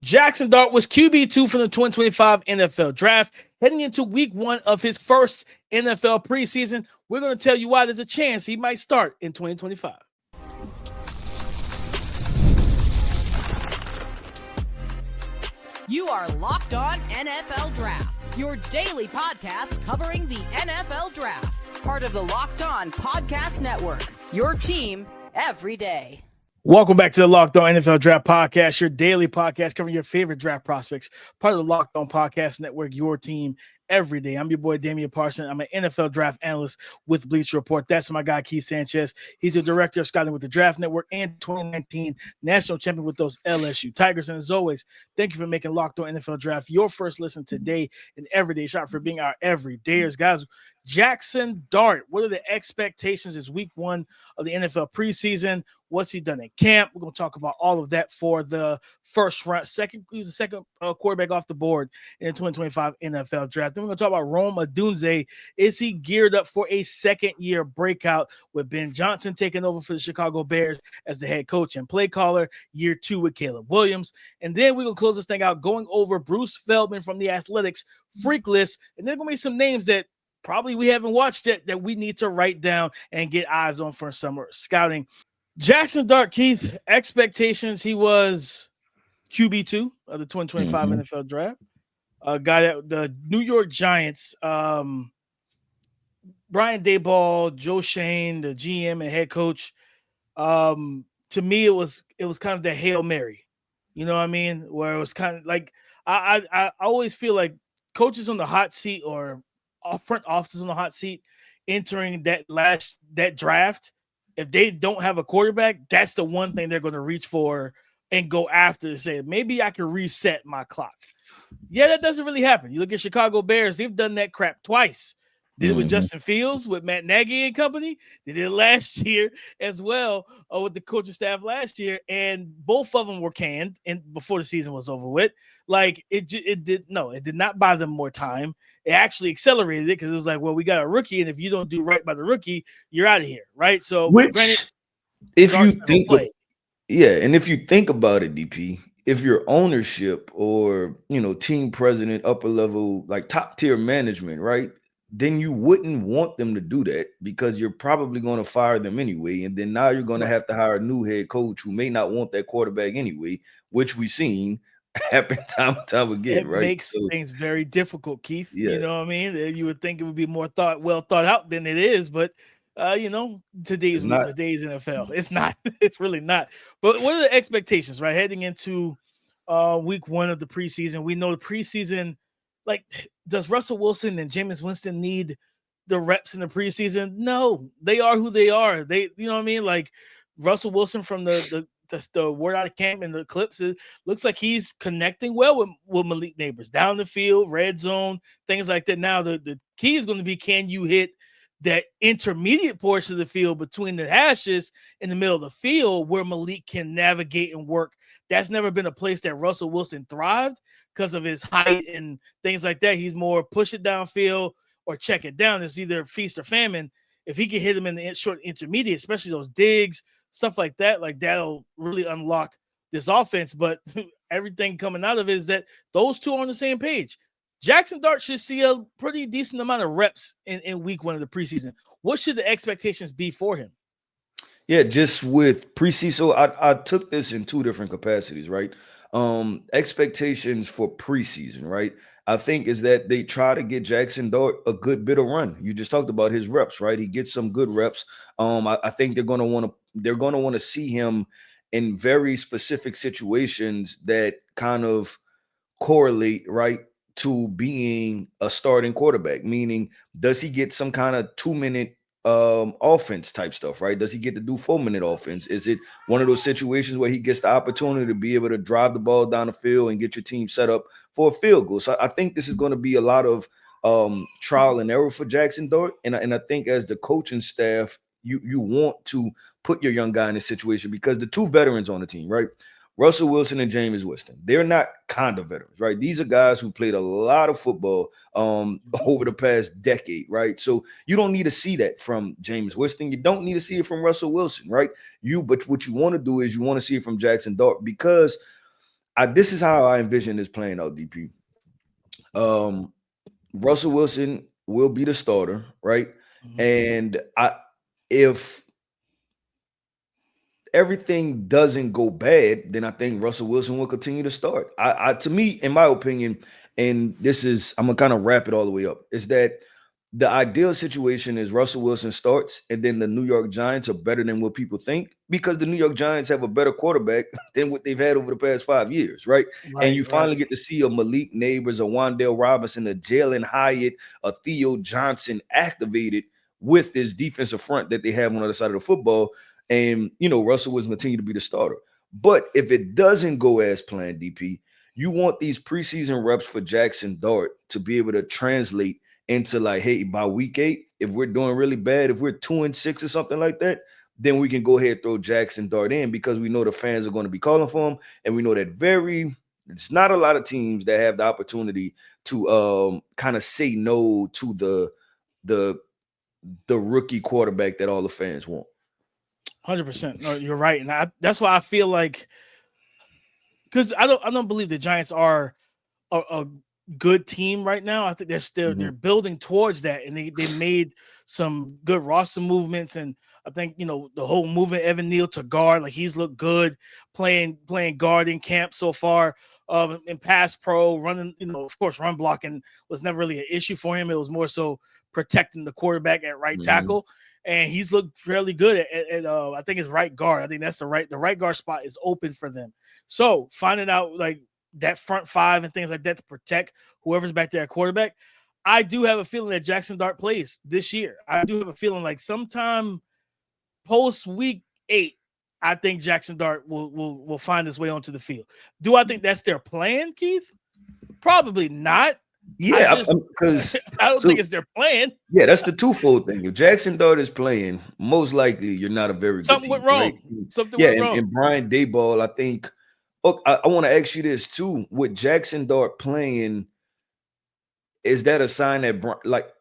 Jaxson Dart was QB2 from the 2025 NFL Draft. Heading into week 1 of his first NFL preseason, we're going to tell you why there's a chance he might start in 2025. You are Locked On NFL Draft, your daily podcast covering the NFL Draft. Part of the Locked On Podcast Network, your team every day. Welcome back to the Locked On NFL Draft Podcast, your daily podcast covering your favorite draft prospects. Part of the Locked On Podcast Network, your team every day. I'm your boy, Damian Parsons. I'm an NFL draft analyst with Bleacher Report. That's my guy, Keith Sanchez. He's a director of scouting with the Draft Network and 2019 national champion with those LSU Tigers. And as always, thank you for making Locked On NFL Draft your first listen today and every day. Shout out for being our everydayers. Guys, Jaxson Dart, what are the expectations this week 1 of the NFL preseason? What's he done in camp? We're going to talk about all of that for the first round. He was the second quarterback off the board in the 2025 NFL Draft. Then we're going to talk about Rome Odunze. Is he geared up for a second-year breakout with Ben Johnson taking over for the Chicago Bears as the head coach and play caller, year 2 with Caleb Williams? And then we're going to close this thing out going over Bruce Feldman from the Athletics freak list. And there's going to be some names that probably we haven't watched yet that we need to write down and get eyes on for summer scouting. Jaxson Dart, Keith, expectations, he was QB2 of the 2025 NFL Draft. Guy at the New York Giants, Brian Daboll, Joe Shane, the GM and head coach. To me, it was kind of the Hail Mary. You know what I mean? Where it was kind of like I always feel like coaches on the hot seat or front offices on the hot seat entering that draft, if they don't have a quarterback, that's the one thing they're going to reach for and go after to say, maybe I can reset my clock. Yeah, that doesn't really happen. You look at Chicago Bears, they've done that crap twice. Did it with Justin Fields, with Matt Nagy and company. They did it last year as well with the coaching staff last year, and both of them were canned and before the season was over with. Like it did not buy them more time. It actually accelerated it because it was like, well, we got a rookie, and if you don't do right by the rookie, you're out of here, right? So, granted, if you think, and if you think about it, DP, if your ownership or team president, upper level, like top tier management, right? Then you wouldn't want them to do that because you're probably going to fire them anyway. And then now you're going to have to hire a new head coach who may not want that quarterback anyway, which we've seen happen time and time again, right? It makes things very difficult, Keith. Yeah. You know what I mean? You would think it would be more well thought out than it is, but today's NFL. It's not. It's really not. But what are the expectations, right? Heading into week 1 of the preseason, we know the preseason. Like, does Russell Wilson and Jameis Winston need the reps in the preseason? No, they are who they are. They, you know what I mean? Like Russell Wilson from the word out of camp and the clips, it looks like he's connecting well with Malik Neighbors down the field, red zone, things like that. Now the key is going to be, can you hit that intermediate portion of the field between the hashes in the middle of the field where Malik can navigate and work? That's never been a place that Russell Wilson thrived because of his height and things like that. He's more push it downfield or check it down. It's either feast or famine. If he can hit him in the short intermediate, especially those digs, stuff like that, like that'll really unlock this offense. But everything coming out of it is that those two are on the same page. Jaxson Dart should see a pretty decent amount of reps in week 1 of the preseason. What should the expectations be for him? Yeah, just with preseason. So I took this in 2 different capacities, right? Expectations for preseason, right? I think is that they try to get Jaxson Dart a good bit of run. You just talked about his reps, right? He gets some good reps. I think they're going to want to see him in very specific situations that kind of correlate, right, to being a starting quarterback. Meaning, does he get some kind of 2-minute offense type stuff, right? Does he get to do 4-minute offense? Is it one of those situations where he gets the opportunity to be able to drive the ball down the field and get your team set up for a field goal? So I think this is going to be a lot of trial and error for Jaxson Dart. And I think as the coaching staff, you want to put your young guy in this situation because the 2 veterans on the team, right? Russell Wilson and Jameis Winston, they're not kind of veterans, right? These are guys who played a lot of football over the past decade, right? So you don't need to see that from Jameis Winston. You don't need to see it from Russell Wilson, right? But what you want to do is you want to see it from Jaxson Dart because this is how I envision this playing out, DP. Um, Russell Wilson will be the starter, right? Mhm. And if everything doesn't go bad, then I think Russell Wilson will continue to start. To me, in my opinion, and this is, I'm gonna kind of wrap it all the way up, is that the ideal situation is Russell Wilson starts, and then the New York Giants are better than what people think because the New York Giants have a better quarterback than what they've had over the past 5 years, right? And Right, you right. finally get to see a Malik Neighbors, a Wan'Dale Robinson, a Jalen Hyatt, a Theo Johnson activated with this defensive front that they have on the other side of the football. And, Russell will continue to be the starter. But if it doesn't go as planned, DP, you want these preseason reps for Jaxson Dart to be able to translate into like, hey, by week 8, if we're doing really bad, if we're 2-6 or something like that, then we can go ahead and throw Jaxson Dart in because we know the fans are going to be calling for him. And we know that it's not a lot of teams that have the opportunity to kind of say no to the rookie quarterback that all the fans want. 100%. No, you're right, and that's why I feel like, because I don't believe the Giants are a good team right now. I think they're building towards that, and they made some good roster movements, and I think the whole moving Evan Neal to guard, like he's looked good playing guard in camp so far. In pass pro running, of course, run blocking was never really an issue for him. It was more so protecting the quarterback at right tackle. And he's looked fairly good at I think it's right guard. I think that's the right guard spot is open for them. So finding out like that front five and things like that to protect whoever's back there at quarterback. I do have a feeling that Jaxson Dart plays this year. I do have a feeling like sometime post week 8, I think Jaxson Dart will find his way onto the field. Do I think that's their plan, Keith? Probably not. Yeah, because I don't think it's their plan. Yeah, that's the twofold thing. If Jaxson Dart is playing, most likely you're not a very Something good team. Went wrong. Right? Something went wrong. And Brian Daboll, I think. Oh, I want to ask you this too: with Jaxson Dart playing, is that a sign that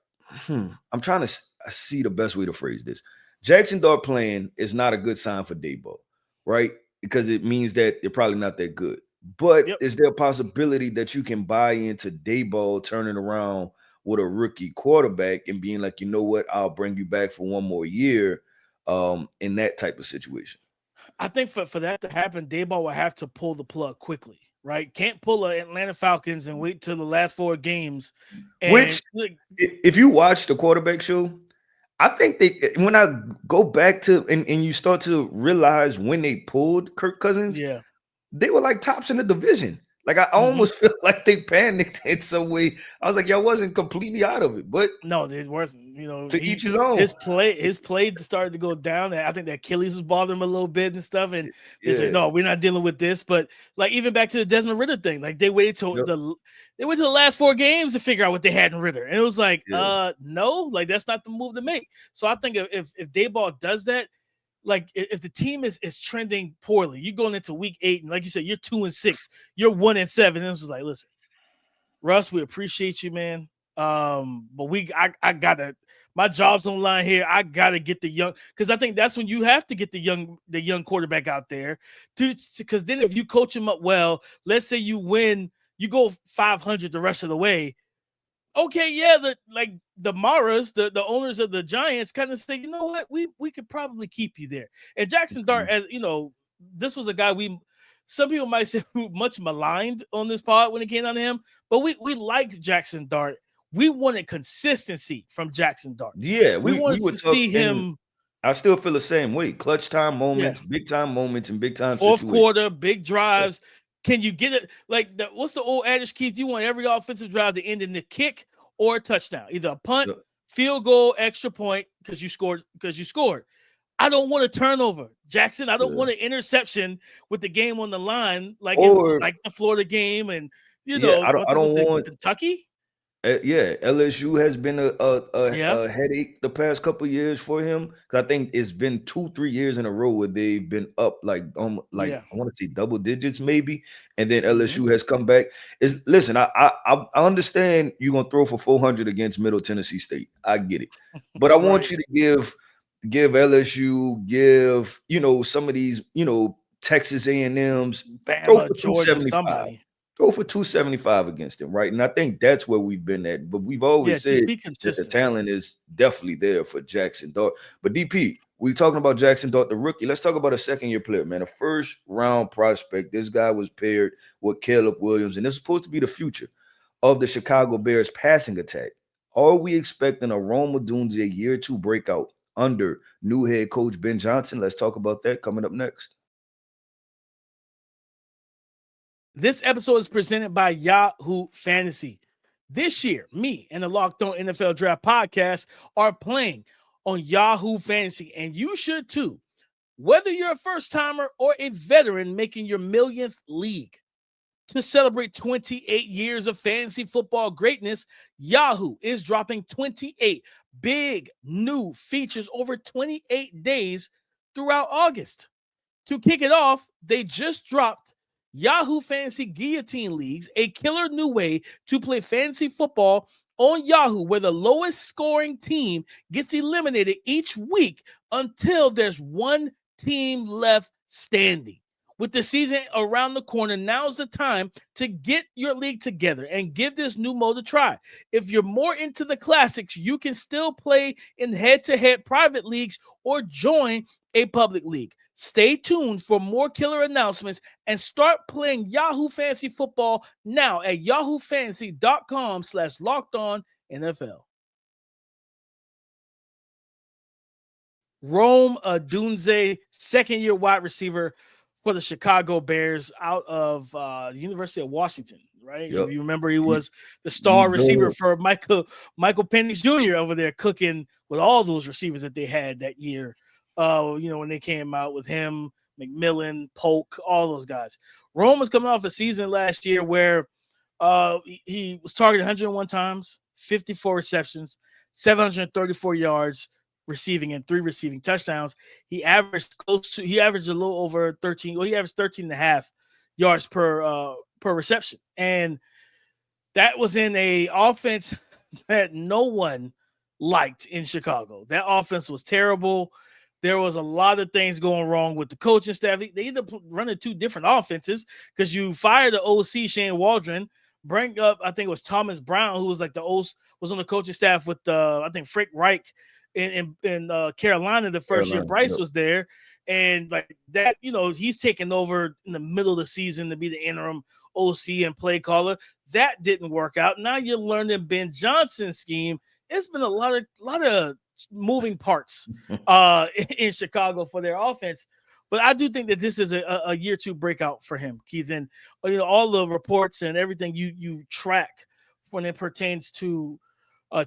I'm trying to see the best way to phrase this. Jaxson Dart playing is not a good sign for Daboll, right? Because it means that they're probably not that good. But is there a possibility that you can buy into Daboll turning around with a rookie quarterback and being like, you know what, I'll bring you back for one more year in that type of situation? I think for that to happen, Daboll will have to pull the plug quickly, right? Can't pull the Atlanta Falcons and wait till the last 4 games. Which, if you watch the quarterback show, I think when I go back to and you start to realize when they pulled Kirk Cousins, they were like tops in the division. Like I almost feel like they panicked in some way. I was like, y'all wasn't completely out of it, but no, it wasn't. To each his own. His play started to go down. I think the Achilles was bothering him a little bit and stuff. And they said, no, we're not dealing with this. But like even back to the Desmond Ridder thing, like they waited till the last 4 games to figure out what they had in Ridder, and it was like, no, like that's not the move to make. So I think if Daboll does that. Like if the team is trending poorly, you're going into week 8, and like you said, you're 2-6, you're 1-7. And it's just like, listen, Russ, we appreciate you, man. But I gotta, my job's on the line here. I gotta get the young, because I think that's when you have to get the young quarterback out there because then if you coach him up well, let's say you win, you go 500 the rest of the way. Okay, the Maras, the owners of the Giants kind of say, you know what, we could probably keep you there. And Jaxson Dart, as you know, this was a guy some people might say much maligned on this pod when it came down to him, but we liked Jaxson Dart. We wanted consistency from Jaxson Dart. Yeah, we wanted to see him. I still feel the same way. Clutch time moments, big time moments, and big time fourth quarter, big drives. Can you get it? Like, what's the old adage, Keith? You want every offensive drive to end in the kick or a touchdown, either a punt, field goal, extra point, because you scored. I don't want a turnover, Jaxson. I don't want an interception with the game on the line, like the Florida game, and I don't want Kentucky. LSU has been a headache the past couple of years for him because I think it's been 2-3 years in a row where they've been up I want to say double digits maybe, and then LSU has come back. Listen, I understand you're gonna throw for 400 against Middle Tennessee State. I get it, but I want you to give LSU, some of these Texas A&M's. Throw Bama, for Georgia, 275. somebody. Go for 275 against him, right? And I think that's where we've been at. But we've Yeah, always just said be that the consistent. talent is definitely there for Jaxson Dart. But DP, we talking about Jaxson Dart, the rookie. Let's talk about a second-year player, man. A first-round prospect. This guy was paired with Caleb Williams, and this is supposed to be the future of the Chicago Bears passing attack. Are we expecting a Rome Odunze year 2 breakout under new head coach Ben Johnson? Let's talk about that coming up next. This episode is presented by Yahoo Fantasy. This year, me and the Locked On NFL Draft podcast are playing on Yahoo Fantasy, and you should too. Whether you're a first-timer or a veteran making your millionth league. To celebrate 28 years of fantasy football greatness, Yahoo is dropping 28 big new features over 28 days throughout August. To kick it off, they just dropped Yahoo Fantasy Guillotine Leagues, a killer new way to play fantasy football on Yahoo, where the lowest scoring team gets eliminated each week until there's one team left standing. With the season around the corner, now's the time to get your league together and give this new mode a try. If you're more into the classics, you can still play in head-to-head private leagues or join a public league. Stay tuned for more killer announcements and start playing Yahoo Fantasy Football now at yahoofantasy.com/lockedonnfl. Rome Odunze, second-year wide receiver for the Chicago Bears out of the University of Washington, right? Yep. If you remember, he was the star receiver for Michael Penix Jr. over there, cooking with all those receivers that they had that year. When they came out with him, McMillan, Polk, all those guys. Rome was coming off a season last year where he was targeted 101 times, 54 receptions, 734 yards receiving, and 3 receiving touchdowns. He averaged a little over 13. Well, he averaged 13 and a half yards per reception. And that was in a offense that no one liked in Chicago. That offense was terrible. There was a lot of things going wrong with the coaching staff. They either running 2 different offenses because you fired the OC Shane Waldron, bring up, I think it was Thomas Brown, who was like was on the coaching staff with I think Frank Reich in Carolina the first year Bryce was there. And like that, he's taking over in the middle of the season to be the interim OC and play caller. That didn't work out. Now you're learning Ben Johnson's scheme. It's been a lot of moving parts in Chicago for their offense. But I do think that this is a year 2 breakout for him, Keith. And all the reports and everything you track when it pertains to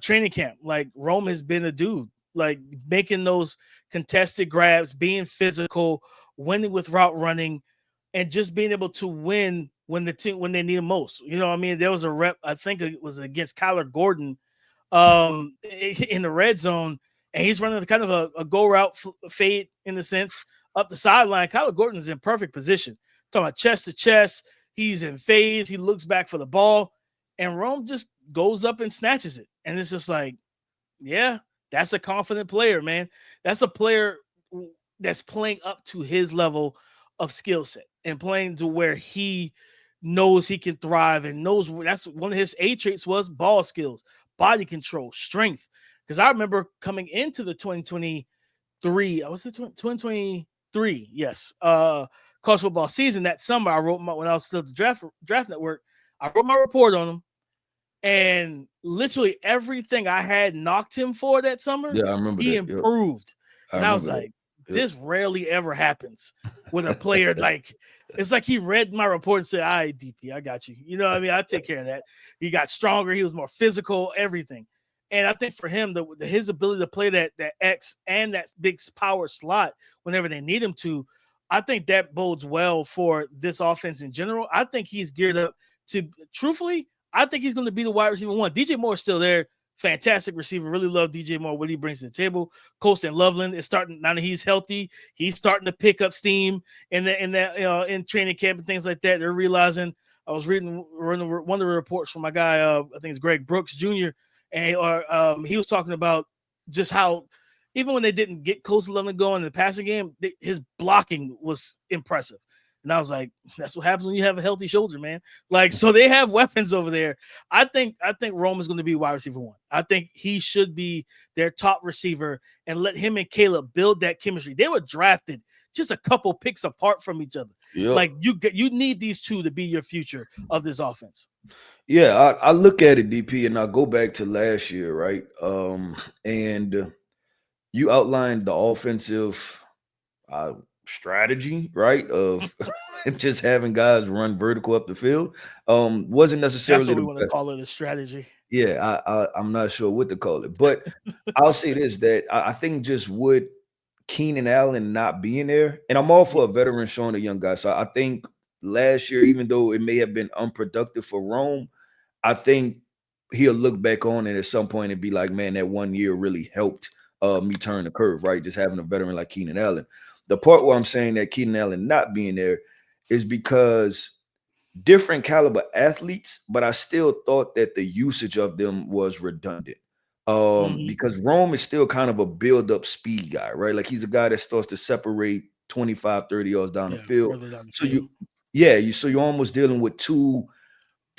training camp, like Rome has been a dude, like making those contested grabs, being physical, winning with route running, and just being able to win when they need him most. There was a rep, I think it was against Kyler Gordon in the red zone, and he's running kind of a go route fade in the sense up the sideline. Kyler Gordon's in perfect position. Talking about chest to chest, he's in phase. He looks back for the ball, and Rome just goes up and snatches it. And it's just like, yeah, that's a confident player, man. That's a player that's playing up to his level of skill set and playing to where he knows he can thrive and knows that's one of his A traits was ball skills, body control, strength. Because I remember coming into the 2023, was it 2023? Yes. College football season that summer. I wrote when I was still at the Draft Network, I wrote my report on him, and literally everything I had knocked him for that summer, I remember he that. improved. Yep. And I was like, this rarely ever happens with a player. Like, it's like he read my report and said, all right, DP, I got you. You know what I mean? I take care of that. He got stronger. He was more physical, everything. And I think for him, his ability to play that X and that big power slot whenever they need him to, I think that bodes well for this offense in general. I think he's geared up to, truthfully, I think he's going to be the wide receiver 1. DJ Moore is still there. Fantastic receiver. Really love DJ Moore, what he brings to the table. Colston Loveland is starting, now that he's healthy, he's starting to pick up steam in in training camp and things like that. They're realizing, I was reading one of the reports from my guy, I think it's Greg Brooks Jr., and he was talking about just how even when they didn't get close to letting it go in the passing game, his blocking was impressive. And I was like, that's what happens when you have a healthy shoulder, man. Like, so they have weapons over there. I think Rome is going to be wide receiver 1. I think he should be their top receiver and let him and Caleb build that chemistry. They were drafted just a couple picks apart from each other. Yep. Like, you need these two to be your future of this offense. Yeah, I look at it, DP, and I go back to last year, right? And you outlined the offensive strategy, right? Of just having guys run vertical up the field. Wasn't necessarily that's what we want to call it, a strategy. Yeah, I'm not sure what to call it, but I'll say this: that I think just with Keenan Allen not being there, and I'm all for a veteran showing a young guy. So I think last year, even though it may have been unproductive for Rome, I think he'll look back on it at some point and be like, man, that 1 year really helped me turn the curve, right? Just having a veteran like Keenan Allen. The part where I'm saying that Keenan Allen not being there is because different caliber athletes, but I still thought that the usage of them was redundant. Because Rome is still kind of a build-up speed guy, right? Like he's a guy that starts to separate 25, 30 yards down the field. So you're almost dealing with 2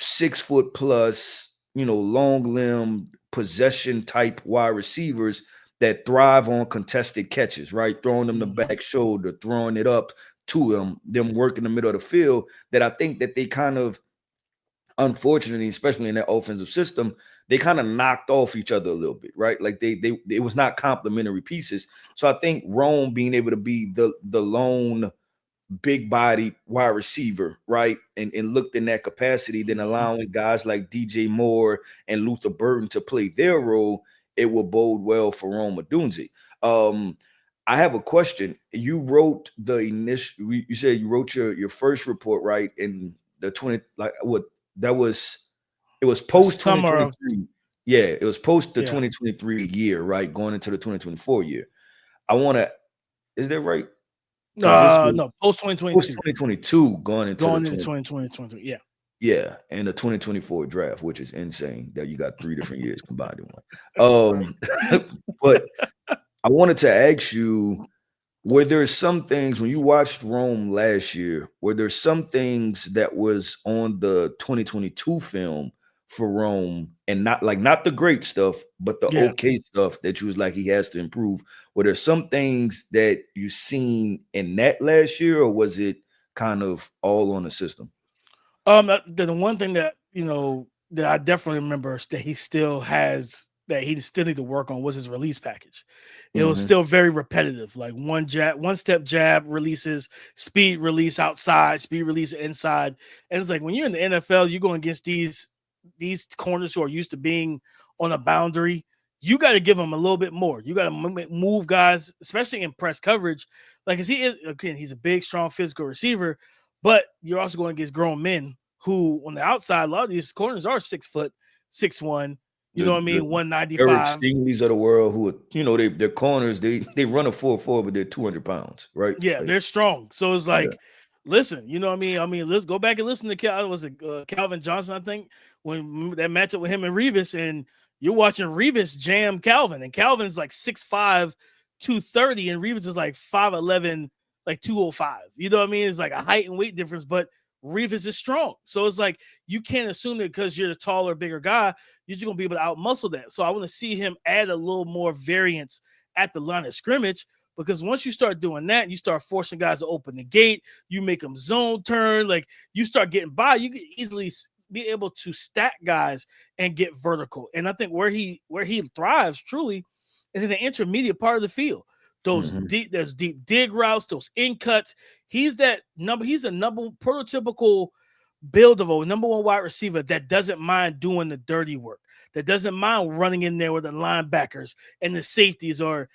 6-foot plus, long limb possession type wide receivers that thrive on contested catches, right? Throwing them the back shoulder, throwing it up to them work in the middle of the field, that I think that they kind of, unfortunately, especially in that offensive system, they kind of knocked off each other a little bit, right? Like it was not complementary pieces. So I think Rome being able to be the lone big body wide receiver, right? And looked in that capacity, then allowing guys like DJ Moore and Luther Burton to play their role, it will bode well for Rome Odunze. I have a question. You wrote you said you wrote your first report, right? In the 20, it was post 2023. Yeah, it was post the 2023 year, right? Going into the 2024 year. Is that right? No, post 2022. Post 2022 going into 2023. Yeah. Yeah, and the 2024 draft, which is insane that you got 3 different years combined in one. But I wanted to ask you, were there some things when you watched Rome last year, were there some things that was on the 2022 film for Rome and not the great stuff, but the okay stuff that you was like, he has to improve? Were there some things that you seen in that last year, or was it kind of all on the system? The one thing that, that I definitely remember that he still need to work on was his release package. It was still very repetitive, like one step jab releases, speed release outside, speed release inside. And it's like when you're in the NFL, you're going against these corners who are used to being on a boundary. You got to give them a little bit more. You got to move guys, especially in press coverage. Like, he's a big, strong, physical receiver, but you're also going against grown men who, on the outside, a lot of these corners are 6 foot, 6'1". You know what I mean? 195. Eric Stingley's of the world, who are, they're corners. They run a 4.4, but they're 200 pounds, right? Yeah, they're strong. So it's like, listen, you know what I mean? Let's go back and listen to Calvin Johnson, I think, when that matchup with him and Revis, and you're watching Revis jam Calvin, and Calvin's like 6'5", 230, and Revis is like 5'11", like 205. You know what I mean? It's like a height and weight difference, but Revis is strong. So it's like, you can't assume that because you're the taller, bigger guy, you're just going to be able to outmuscle that. So I want to see him add a little more variance at the line of scrimmage, because once you start doing that, you start forcing guys to open the gate, you make them zone turn, like you start getting by, you can easily be able to stack guys and get vertical. And I think where he thrives truly is in the intermediate part of the field. Those deep dig routes, those in cuts. He's a prototypical build of a number 1 wide receiver that doesn't mind doing the dirty work, that doesn't mind running in there with the linebackers and the safeties, or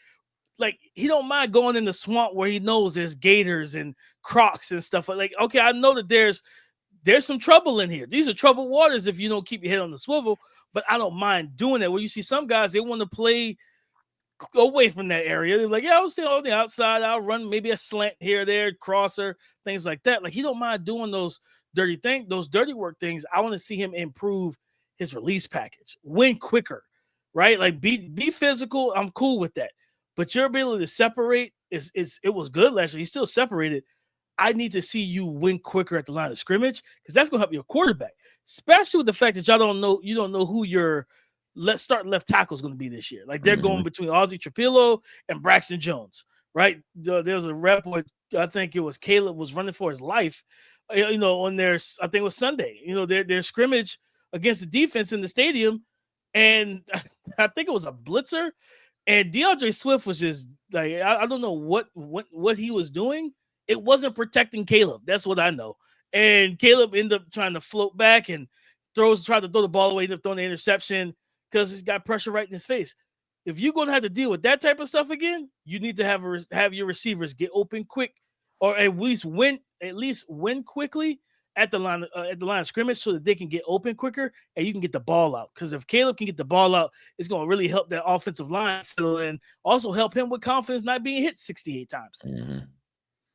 like he don't mind going in the swamp where he knows there's gators and crocs and stuff. Like, okay, I know that there's some trouble in here. These are troubled waters if you don't keep your head on the swivel, but I don't mind doing that. Where you see some guys, they want to play away from that area. They're like, I'll stay on the outside. I'll run maybe a slant here, there, crosser, things like that. Like, he don't mind doing those dirty work things. I want to see him improve his release package, win quicker, right? Like be physical. I'm cool with that. but your ability to separate it was good last year. He still separated. I need to see you win quicker at the line of scrimmage because that's gonna help your quarterback, especially with the fact that you don't know who your starting left tackle is going to be this year. Like they're going between Ozzie Trapillo and Braxton Jones, right? There's a rep where I think it was Caleb was running for his life, on their, I think it was Sunday, their scrimmage against the defense in the stadium. And I think it was a blitzer. And DeAndre Swift was just like, I don't know what he was doing. It wasn't protecting Caleb. That's what I know. And Caleb ended up trying to float back and tried to throw the ball away, ended up throwing the interception because he's got pressure right in his face. If you're going to have to deal with that type of stuff again, you need to have your receivers get open quick, or at least win quickly at the line of scrimmage so that they can get open quicker and you can get the ball out. Because if Caleb can get the ball out, it's going to really help that offensive line settle in. Also help him with confidence not being hit 68 times. Mm-hmm.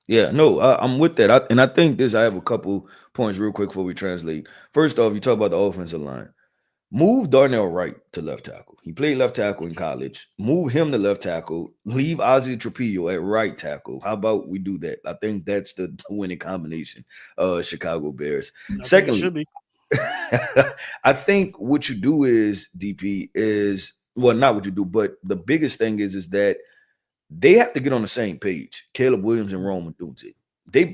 Yeah, no, I'm with that. I think I have a couple points real quick before we translate. First off, you talk about the offensive line. Move Darnell Wright to left tackle. He played left tackle in college. Move him to left tackle. Leave Ozzie Trapillo at right tackle. How about we do that? I think that's the winning combination. Chicago Bears. Secondly, I think what you do is, DP, is, well, not what you do, but the biggest thing is that they have to get on the same page. Caleb Williams and Rome Odunze.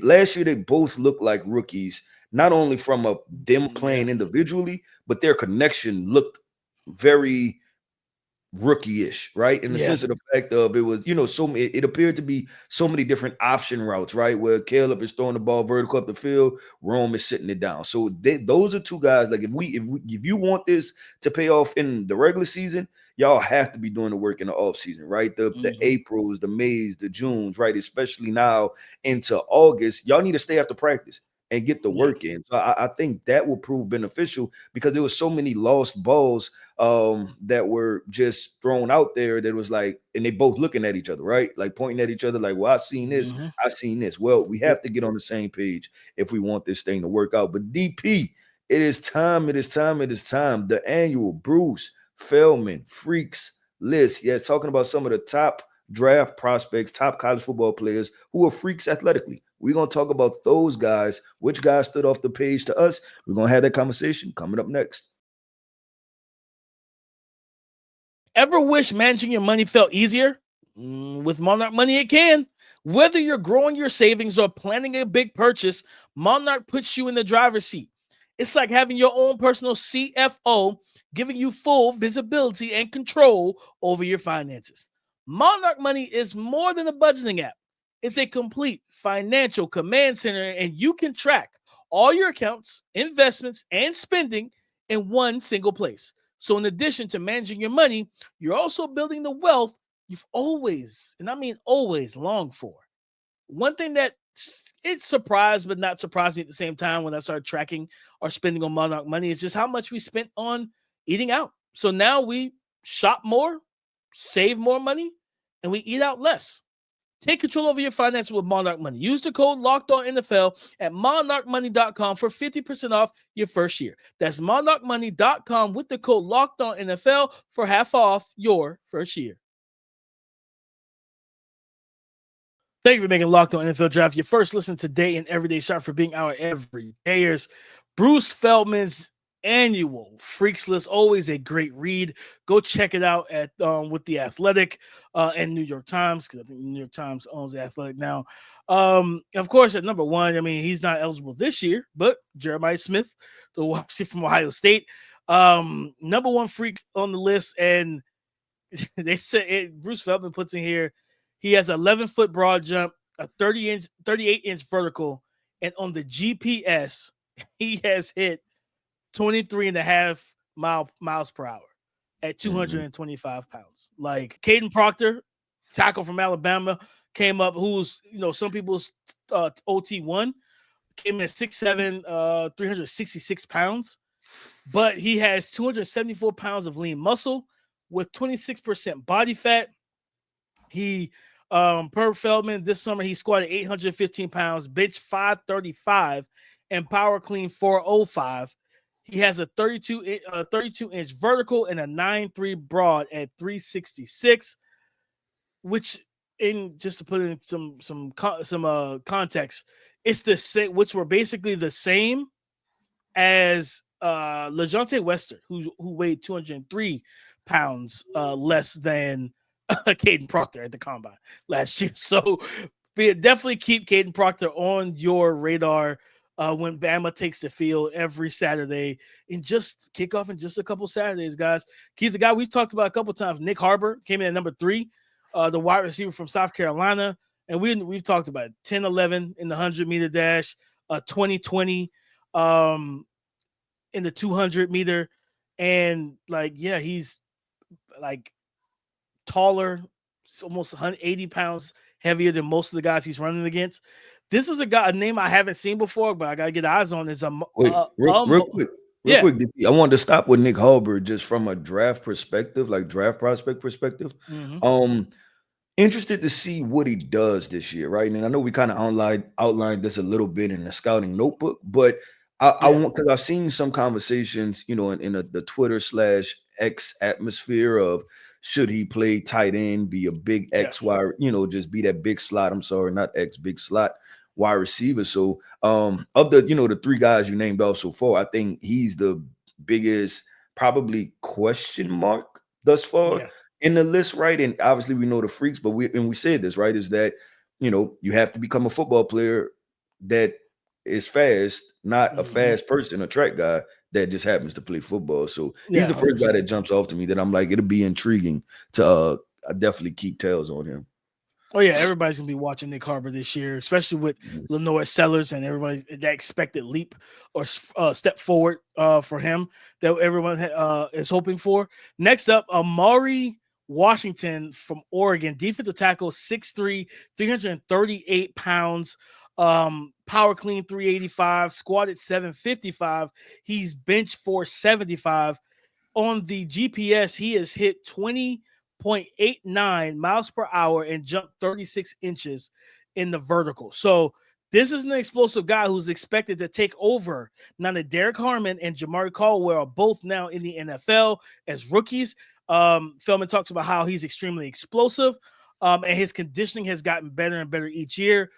Last year they both looked like rookies, not only from them playing individually, but their connection looked very rookie-ish, right? In the sense of the fact of it was, it appeared to be so many different option routes, right? Where Caleb is throwing the ball vertical up the field, Rome is sitting it down. So those are two guys. Like if you want this to pay off in the regular season, y'all have to be doing the work in the offseason, right? The Aprils, the Mays, the Junes, right? Especially now into August, y'all need to stay after practice and get the work in. So I think that will prove beneficial because there was so many lost balls that were just thrown out there that was like, and they both looking at each other, right? Like pointing at each other like, well, I seen this, I seen this. Well, we have to get on the same page if we want this thing to work out. But DP, it is time. The annual Bruce Feldman Freaks list. Yes, talking about some of the top draft prospects, top college football players who are freaks athletically. We're going to talk about those guys, which guys stood off the page to us. We're going to have that conversation coming up next. Ever wish managing your money felt easier? With Monarch Money, it can. Whether you're growing your savings or planning a big purchase, Monarch puts you in the driver's seat. It's like having your own personal CFO, giving you full visibility and control over your finances. Monarch Money is more than a budgeting app. It's a complete financial command center, and you can track all your accounts, investments, and spending in one single place. So in addition to managing your money, you're also building the wealth you've always, and I mean always, longed for. One thing that it surprised but not surprised me at the same time when I started tracking our spending on Monarch Money is just how much we spent on eating out. So now we shop more, save more money, and we eat out less. Take control over your finances with Monarch Money. Use the code LOCKEDONNFL at monarchmoney.com for 50% off your first year. That's monarchmoney.com with the code LOCKEDONNFL for half off your first year. Thank you for making Locked On NFL Draft your first listen today and everyday shot for being our everydayers. Bruce Feldman's annual Freaks List, always a great read. Go check it out at with The Athletic and New York Times, because I think the New York Times owns The Athletic now. Of course, at number one, I mean, he's not eligible this year, but Jeremiah Smith, the wide receiver from Ohio State, number one freak on the list. And they said Bruce Feldman puts in here, he has an 11-foot broad jump, a 38-inch vertical, and on the GPS, he has hit 23.5 miles per hour at 225 pounds. Like Kadyn Proctor, tackle from Alabama, came up, who's, some people's OT1, came in at 6'7", 366 pounds, but he has 274 pounds of lean muscle with 26% body fat. He, per Feldman, this summer, he squatted 815 pounds, bench 535, and power clean 405. He has a 32-inch vertical and a 9.3 broad at 366. which in just to put in some context, it's the same, which were basically the same as LeJounte Wester, who weighed 203 pounds less than Kadyn Proctor at the combine last year. So definitely keep Kadyn Proctor on your radar when Bama takes the field every Saturday, and just kick off in just a couple Saturdays, guys. Keep the guy we've talked about a couple times, Nick Harbor, came in at number 3, the wide receiver from South Carolina. And we've talked about it, 10-11 in the 100-meter dash, 20-20 in the 200-meter. And, like, yeah, he's, like, taller, almost 180 pounds heavier than most of the guys he's running against. This is a name I haven't seen before, but I got to get eyes on. Is real quick. I wanted to stop with Nick Harbor just from a draft perspective, like draft prospect perspective. Mm-hmm. Interested to see what he does this year, right? And I know we kind of outlined this a little bit in the scouting notebook, but I want, because I've seen some conversations, in the Twitter/X atmosphere of should he play tight end, be a big X wide, just be that big slot. I'm sorry, not X, big slot wide receiver. So of the the 3 guys you named off so far, I think he's the biggest probably question mark thus far in the list, right? And obviously we know the freaks, but we said this, right, is that you have to become a football player that is fast, not a fast person, a track guy that just happens to play football. So he's the first guy that jumps off to me that I'm like, it'll be intriguing to definitely keep tabs on him. Oh, yeah, everybody's going to be watching Nick Harbor this year, especially with Lenoir Sellers and everybody, that expected leap or step forward for him that everyone is hoping for. Next up, Amari Washington from Oregon, defensive tackle, 6'3", 338 pounds, power clean 385, squatted 755. He's bench 475. On the GPS, he has hit 20.89 miles per hour and jumped 36 inches in the vertical. So this is an explosive guy who's expected to take over. Now that Derek Harmon and Jamari Caldwell are both now in the NFL as rookies. Feldman talks about how he's extremely explosive, and his conditioning has gotten better and better each year,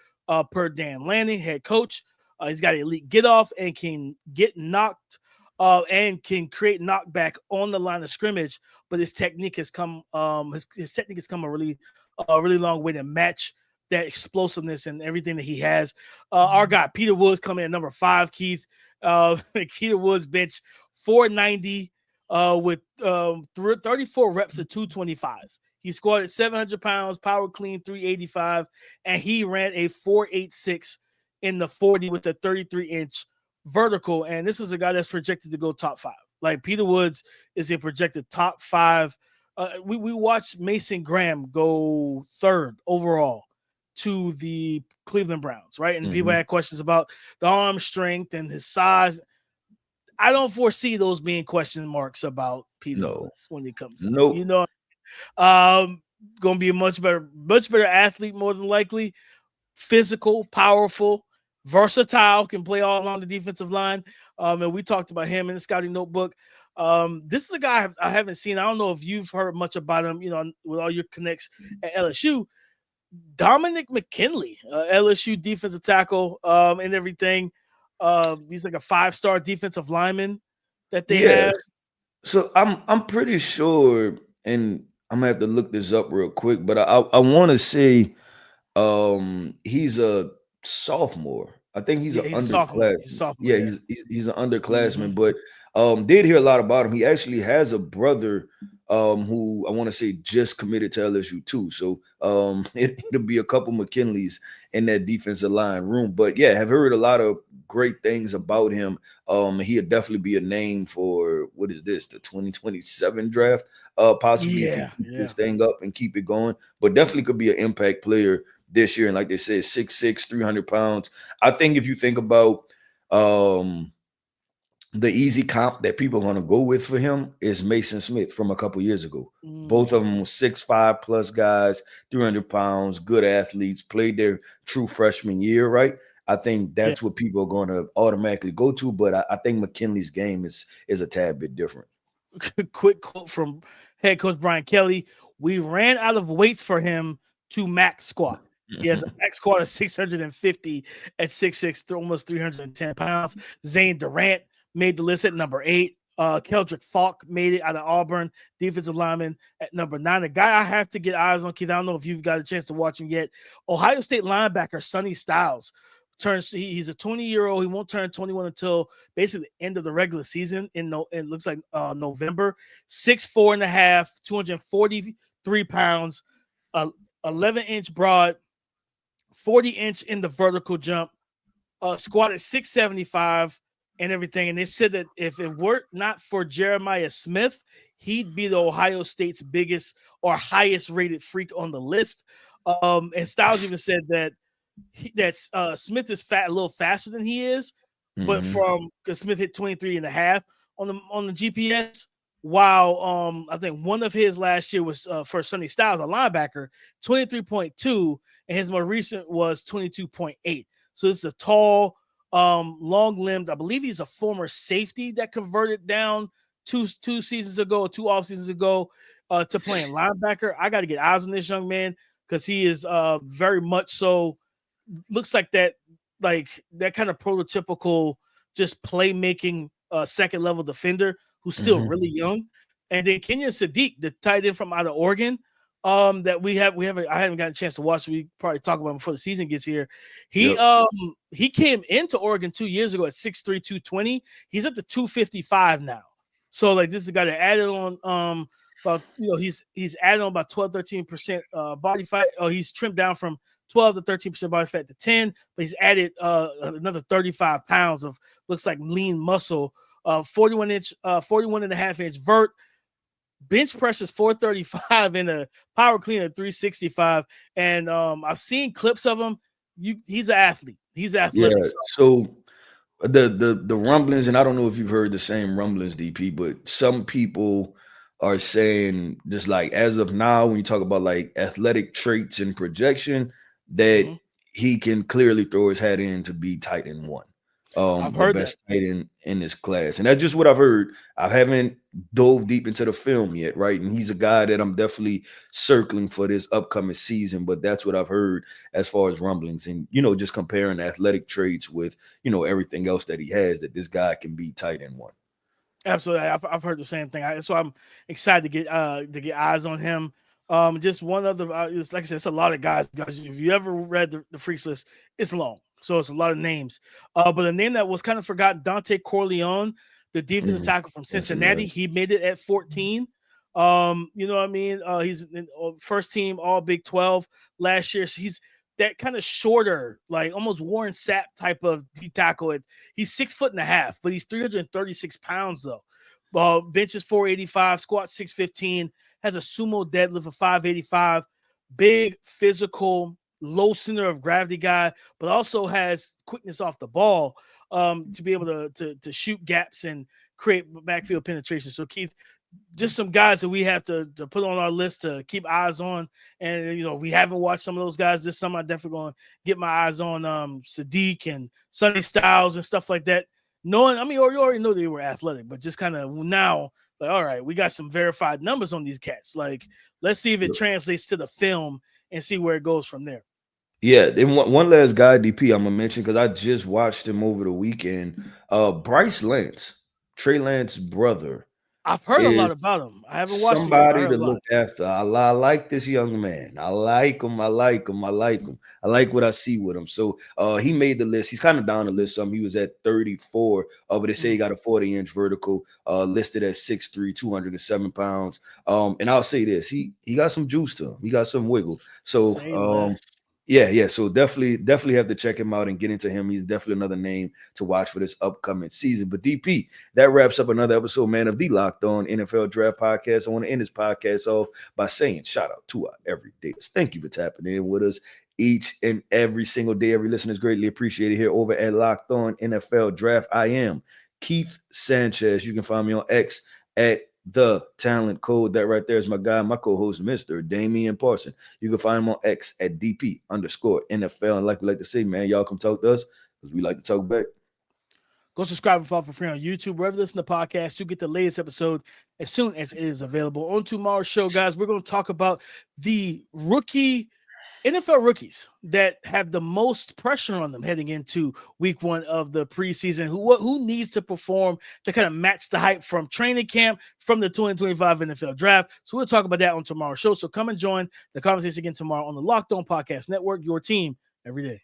per Dan Lanning, head coach. He's got elite get off and can get knocked and can create knockback on the line of scrimmage, but his technique has come his technique has come a really long way to match that explosiveness and everything that he has. Our guy Peter Woods coming in at number 5, Keith. Peter Woods bench 490 with 34 reps at 225. He squatted 700 pounds, power clean 385, and he ran a 4.86 in the 40 with a 33-inch vertical. And this is a guy that's projected to go top 5. Like, Peter Woods is a projected top 5. We watched Mason Graham go 3rd overall to the Cleveland Browns, right? And people had questions about the arm strength and his size. I don't foresee those being question marks about Peter Woods when he comes out. Going to be a much better athlete, more than likely. Physical, powerful, versatile, can play all along the defensive line. And we talked about him in the scouting notebook. This is a guy I haven't seen. I don't know if you've heard much about him, with all your connects at LSU. Dominic McKinley, LSU defensive tackle, and everything. He's like a 5-star defensive lineman that they have. So I'm pretty sure, and I'm gonna have to look this up real quick, but I want to say he's a sophomore. I think he's an underclassman. He's an underclassman, but did hear a lot about him. He actually has a brother who I want to say just committed to LSU too. So it'll be a couple McKinleys in that defensive line room. But yeah, have heard a lot of great things about him. He'll definitely be a name for the 2027 draft. Possibly if he staying up and keep it going, but definitely could be an impact player this year. And like they said, 6'6", 300 pounds. I think if you think about the easy comp that people are going to go with for him is Mason Smith from a couple years ago. Both of them were 6'5" plus guys, 300 pounds, good athletes, played their true freshman year, right? I think that's what people are going to automatically go to, but I think McKinley's game is a tad bit different. Quick quote from head coach Brian Kelly: We ran out of weights for him to max squat. He has a max squat of 650 at 6'6", almost 310 pounds. Zane Durant made the list at number 8. Keldrick Falk made it out of Auburn, defensive lineman at number 9. The guy I have to get eyes on, Keith, I don't know if you've got a chance to watch him yet. Ohio State linebacker Sonny Styles. He's a 20-year-old. He won't turn 21 until basically the end of the regular season. It looks like November. 6'4" and a half, 243 pounds, 11-inch broad, 40-inch in the vertical jump, squatted 675 and everything. And they said that if it were not for Jeremiah Smith, he'd be the Ohio State's biggest or highest rated freak on the list. And Styles even said that Smith is a little faster than he is, but because Smith hit 23 and a half on the GPS, while I think one of his last year was for Sonny Styles, a linebacker, 23.2, and his more recent was 22.8. So it's a tall, long-limbed. I believe he's a former safety that converted down two seasons ago, 2 off seasons ago, to playing linebacker. I got to get eyes on this young man because he is very much so. Looks like that kind of prototypical just playmaking second level defender who's still really young. And then Kenyon Sadiq, the tight end from out of Oregon, that I haven't gotten a chance to watch. We probably talk about him before the season gets here. He came into Oregon 2 years ago at 6'3", 220. He's up to 255 now. So this is a guy that added on about he's added on about 12-13% body fat. He's trimmed down from 12 to 13% body fat to 10, but he's added another 35 pounds of looks like lean muscle. 41 and a half inch vert. Bench press is 435 and a power clean at 365. And I've seen clips of him. He's an athlete. He's athletic. Yeah. So the rumblings, and I don't know if you've heard the same rumblings, DP, but some people are saying just as of now, when you talk about athletic traits and projection, that he can clearly throw his hat in to be tight end 1. I've heard best tight end in this class. And that's just what I've heard. I haven't dove deep into the film yet, right? And he's a guy that I'm definitely circling for this upcoming season, but that's what I've heard as far as rumblings. And, just comparing athletic traits with, everything else that he has, that this guy can be tight end 1. Absolutely. I've heard the same thing. That's why I'm excited to get eyes on him. Just one other, like I said, it's a lot of guys. If you ever read the freaks list, it's long. So it's a lot of names. But the name that was kind of forgotten, Dante Corleone, the defensive tackle from Cincinnati, he made it at 14. You know what I mean? He's first team All Big 12 last year. So he's that kind of shorter, almost Warren Sapp type of D tackle. He's 6'1.5", but he's 336 pounds though. Bench is 485, squat 615, has a sumo deadlift of 585, big physical, low center of gravity guy, but also has quickness off the ball to be able to shoot gaps and create backfield penetration. So Keith, just some guys that we have to put on our list to keep eyes on. And, we haven't watched some of those guys this summer. I'm definitely going to get my eyes on Sadiq and Sonny Styles and stuff like that. You already know they were athletic, but just kind of now, all right, we got some verified numbers on these cats. Let's see if it translates to the film and see where it goes from there. Yeah, then one last guy, DP, I'm going to mention because I just watched him over the weekend. Bryce Lance, Trey Lance's brother. I've heard a lot about him. I haven't watched somebody to look after. I like this young man. I like him. I like what I see with him. So he made the list. He's kind of down the list. He was at 34, but they say he got a 40-inch vertical, listed at 6'3", 207 pounds. And I'll say this: he got some juice to him. He got some wiggle. So yeah. So definitely have to check him out and get into him. He's definitely another name to watch for this upcoming season. But DP, that wraps up another episode, man, of the Locked On NFL Draft Podcast. I want to end this podcast off by saying shout out to our everydayers. Thank you for tapping in with us each and every single day. Every listener is greatly appreciated here over at Locked On NFL Draft. I am Keith Sanchez. You can find me on X at The Talent Code. That right there is my guy, my co-host, Mr. Damian Parsons. You can find him on X at DP_NFL. And like we like to say, man, y'all come talk to us because we like to talk back. Go subscribe and follow for free on YouTube, wherever you listen to podcasts. You get the latest episode as soon as it is available. On tomorrow's show, guys, we're going to talk about the NFL rookies that have the most pressure on them heading into week 1 of the preseason. Who needs to perform to kind of match the hype from training camp, from the 2025 NFL draft. So we'll talk about that on tomorrow's show. So come and join the conversation again tomorrow on the Locked On Podcast Network, your team every day.